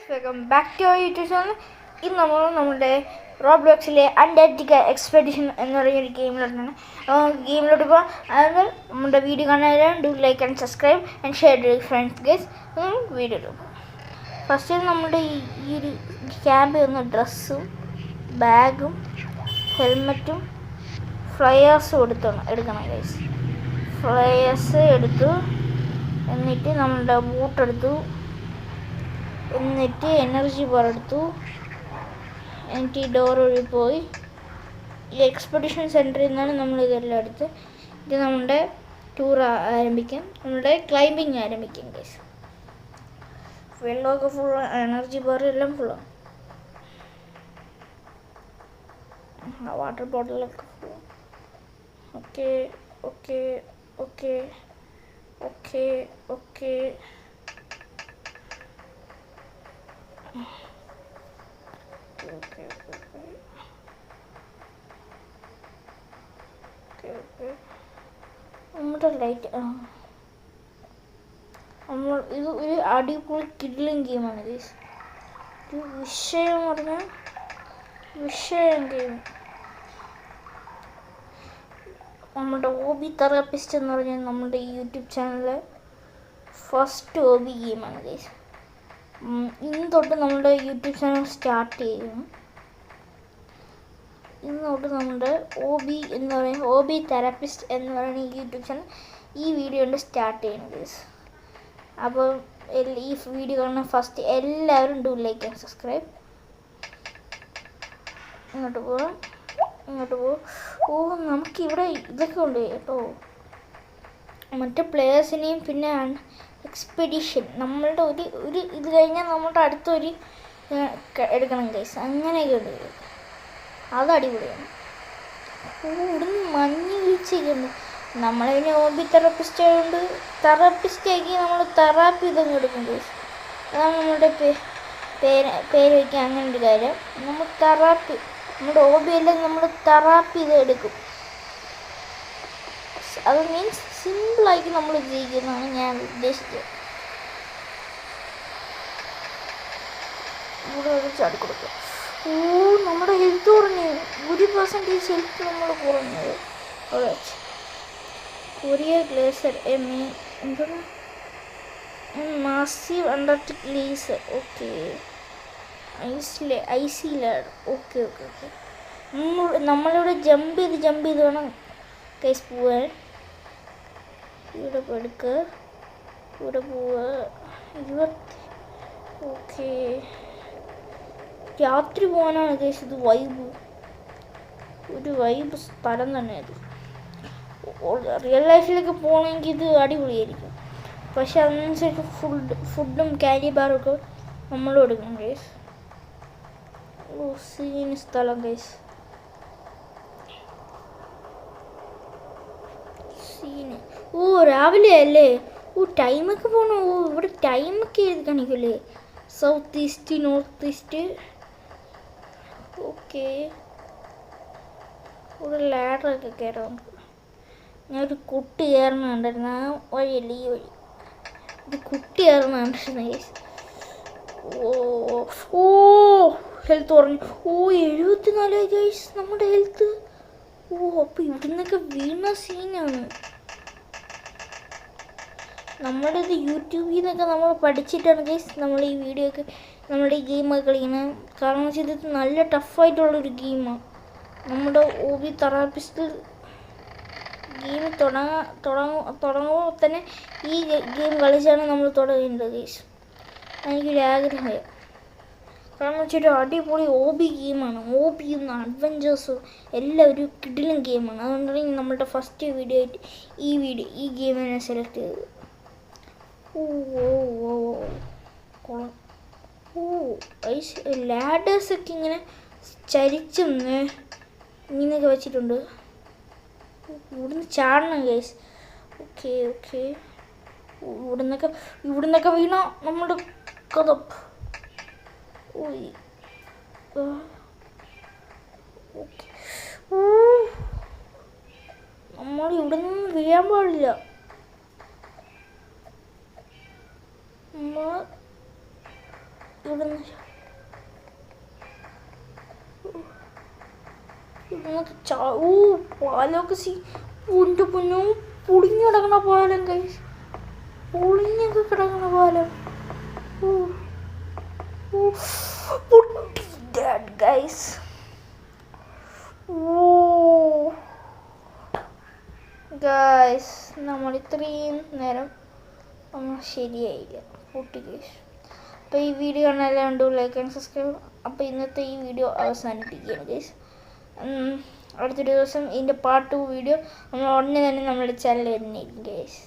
Welcome back to our YouTube channel. ഇന്ന് നമ്മൾ നമ്മുടെ റോബ്ലോക്സിലെ അന്റാർട്ടിക്ക എക്സ്പെഡിഷൻ എന്ന് പറയുന്നൊരു ഗെയിമിലോട്ട് പോകാം. അതായത് നമ്മുടെ വീഡിയോ കാണാൻ do like and subscribe and share to friends guys. Video first നമ്മുടെ ഈ ഒരു ക്യാമ്പിൽ വന്ന ഡ്രസ്സും ബാഗും ഹെൽമറ്റും ഫ്ലയേഴ്സും എടുക്കണം ഗൈസ്. ഫ്ലയേഴ്സ് എടുത്തു, എന്നിട്ട് നമ്മുടെ ബൂട്ടെടുത്തു, എന്നിട്ട് എനർജി ബാർ എടുത്തു, എന്നിട്ട് ഈ ഡോർ വഴി പോയി ഈ എക്സ്പെഡിഷൻ സെൻറ്ററിൽ നിന്നാണ് നമ്മൾ ഇതെല്ലാം എടുത്ത് ഇത് നമ്മുടെ ടൂർ ആരംഭിക്കാം, നമ്മുടെ ക്ലൈമ്പിങ് ആരംഭിക്കാം ഗൈസ്. വെള്ളമൊക്കെ ഫുൾ, എനർജി ബാർ എല്ലാം ഫുള്ളാണ്, വാട്ടർ ബോട്ടിലൊക്കെ full. Okay okay okay okay okay നമ്മുടെ ലൈറ്റ് നമ്മൾ ഇത് ഒരു അടിപൊളി കിഡ്ലിങ് ഗെയിമാണ് ഗൈസ്. ഒരു വിഷയം പറഞ്ഞാൽ വിഷയം ഗെയിം. നമ്മുടെ ഹോബി തെറാപ്പിസ്റ്റ് എന്ന് പറഞ്ഞാൽ നമ്മുടെ യൂട്യൂബ് ചാനലിലെ ഫസ്റ്റ് ഹോബി ഗെയിമാണ് ഗൈസ്. ഇന്ന് തൊട്ട് നമ്മുടെ യൂട്യൂബ് ചാനൽ സ്റ്റാർട്ട് ചെയ്യുന്നു. ഇന്ന് തൊട്ട് നമ്മുടെ ഹോബി തെറാപ്പിസ്റ്റ് എന്ന് പറയുന്ന യൂട്യൂബ് ചാനൽ ഈ വീഡിയോ കൊണ്ട് സ്റ്റാർട്ട് ചെയ്യുന്നത് ഗൈസ്. അപ്പോൾ ഈ വീഡിയോ കാണുന്ന ഫസ്റ്റ് എല്ലാവരും ഡു ലൈക്ക് ആൻഡ് സബ്സ്ക്രൈബ്. ഇങ്ങോട്ട് പോകും. ഓ, നമുക്കിവിടെ ഇതൊക്കെ ഉണ്ട് കേട്ടോ, മറ്റേ പ്ലേയേഴ്സിനെയും പിന്നെ എക്സ്പെഡിഷൻ നമ്മളുടെ ഒരു ഇത് കഴിഞ്ഞാൽ നമ്മുടെ അടുത്തൊരു എടുക്കണം ഗൈസ്. അങ്ങനെയൊക്കെ ഉണ്ട്, അത് അടിപൊളിയാണ്. ഇവിടുന്ന് മഞ്ഞ് വീഴ്ചയൊക്കെയുണ്ട്. നമ്മളതിന് ഹോബി തെറാപ്പിസ്റ്റ് ആയതുകൊണ്ട് തെറാപ്പിസ്റ്റാക്കി നമ്മൾ തെറാപ്പി ഇതൊക്കെ എടുക്കും ഗൈസ്. അതാണ് നമ്മുടെ പേര് വയ്ക്കാൻ അങ്ങനെ ഒരു കാര്യം. നമ്മൾ തെറാപ്പി, നമ്മുടെ ഹോബിയെല്ലാം നമ്മൾ തെറാപ്പി ഇത് എടുക്കും. അത് മീൻസ് സിമ്പിളായിട്ട് നമ്മൾ ജീവിക്കുന്നതാണ് ഞാൻ ഉദ്ദേശിച്ചത്. ഇവിടെ ഒരു ചാടി കൊടുക്കുക. ഓ, നമ്മുടെ ഹെൽത്ത് കുറഞ്ഞു, 1% ഹെൽത്ത് നമ്മൾ കുറഞ്ഞത്. അവിടെ കൊറിയർ ഗ്ലേസർ എന്താണ് മാസീവ് അന്റാർട്ടിക് ഗ്ലേസർ. ഓക്കെ, ഐസി ലാഡ്. ഓക്കെ ഓക്കെ ഓക്കെ നമ്മളിവിടെ ജമ്പ് ചെയ്ത് വേണം കേസ് പോവാൻ. ഇവിടെ എടുക്കുക, ഇവിടെ പോവുക. ഓക്കെ, രാത്രി പോകാനാണ് കേസ്. ഇത് ഒരു വൈബ് സ്ഥലം തന്നെ അത്. റിയൽ ലൈഫിലൊക്കെ പോകണമെങ്കിൽ ഇത് അടിപൊളിയായിരിക്കും. പക്ഷെ അതിനനുസരിച്ച് ഫുഡും ക്യാരി ബാറൊക്കെ നമ്മളും എടുക്കണം കേസ്. ഓ, സീൻ സ്ഥലം കേസ്. ഓ, രാവിലെ അല്ലേ? ഓ, ടൈമൊക്കെ പോകണോ? ഓ, ഇവിടെ ടൈമൊക്കെ എഴുതി കാണിക്കുമല്ലേ? South east, north east. Okay, ഇവിടെ ലാഡറൊക്കെ കയറാം നമുക്ക്. ഞാനൊരു കുട്ടി കയറുന്ന കണ്ടിരുന്നു, ആ വഴിയല്ല ഈ വഴി. ഒരു കുട്ടി കയറുന്ന കണ്ടിരുന്നു ഗൈസ്. ഓ, ഹെൽത്ത് കുറഞ്ഞു. ഓ, 74 ഗൈസ് നമ്മുടെ ഹെൽത്ത്. ഓ, അപ്പോൾ ഇവിടുന്നൊക്കെ വീണ സീനാണ്. നമ്മുടെ ഇത് യൂട്യൂബിൽ നിന്നൊക്കെ നമ്മൾ പഠിച്ചിട്ടാണ് ഗൈസ് നമ്മൾ ഈ വീഡിയോ ഒക്കെ നമ്മുടെ ഈ ഗെയിമൊക്കെ കളിക്കുന്നത്. കാരണം വെച്ചാൽ ഇത് നല്ല ടഫായിട്ടുള്ളൊരു ഗെയിമാണ്. നമ്മുടെ ഹോബി തെറാപ്പിസ്റ്റ് ഗെയിം തുടങ്ങുമ്പോൾ തന്നെ ഈ ഗെയിം കളിച്ചാണ് നമ്മൾ തുടങ്ങേണ്ടത് ഗൈസ്. എനിക്കൊരു ആഗ്രഹമായി. കാരണം വെച്ചൊരു അടിപൊളി ഹോബി ഗെയിമാണ്. ഹോബിയും അഡ്വഞ്ചേഴ്സും എല്ലാം ഒരു കിടിലൻ ഗെയിമാണ്. അതുകൊണ്ടാണ് നമ്മളുടെ ഫസ്റ്റ് വീഡിയോ ആയിട്ട് ഈ ഗെയിമിനെ സെലക്ട് ചെയ്തത്. കൊള്ളാം. ലാഡേഴ്സൊക്കെ ഇങ്ങനെ ചരിച്ചും ഇങ്ങനെയൊക്കെ വെച്ചിട്ടുണ്ട്. ഇവിടുന്ന് ചാടണം ഗൈസ്. ഓക്കെ ഓക്കെ, ഇവിടുന്നൊക്കെ വീണ നമ്മുടെ കഥ. നമ്മൾ ഇവിടെ നിന്ന് വീഴാൻ പാടില്ല. ഇവിടുന്ന് ഓ പാലൊക്കെ ഉണ്ട് പൊന്നു പൊളിഞ്ഞു കിടക്കണ പാലം ഗൈസ് പൊളിഞ്ഞൊക്കെ കിടക്കണ പാലം ഗൈസ് ഗൈസ് നമ്മൾ ഇത്രയും നേരം ഒന്നും ശരിയായില്ല പൊട്ടി ഗൈസ്. അപ്പോൾ ഈ വീഡിയോ കാണാൻ ഉണ്ട് ലൈക്ക് ആൻഡ് സബ്സ്ക്രൈബ്. അപ്പോൾ ഇന്നത്തെ ഈ വീഡിയോ അവസാനിപ്പിക്കുകയാണ് ഗൈസ്. അടുത്തൊരു ദിവസം ഇതിൻ്റെ പാർട്ട് 2 വീഡിയോ നമ്മൾ ഉടനെ തന്നെ നമ്മുടെ ചാനൽ വരുന്നതായിരിക്കും ഗൈസ്.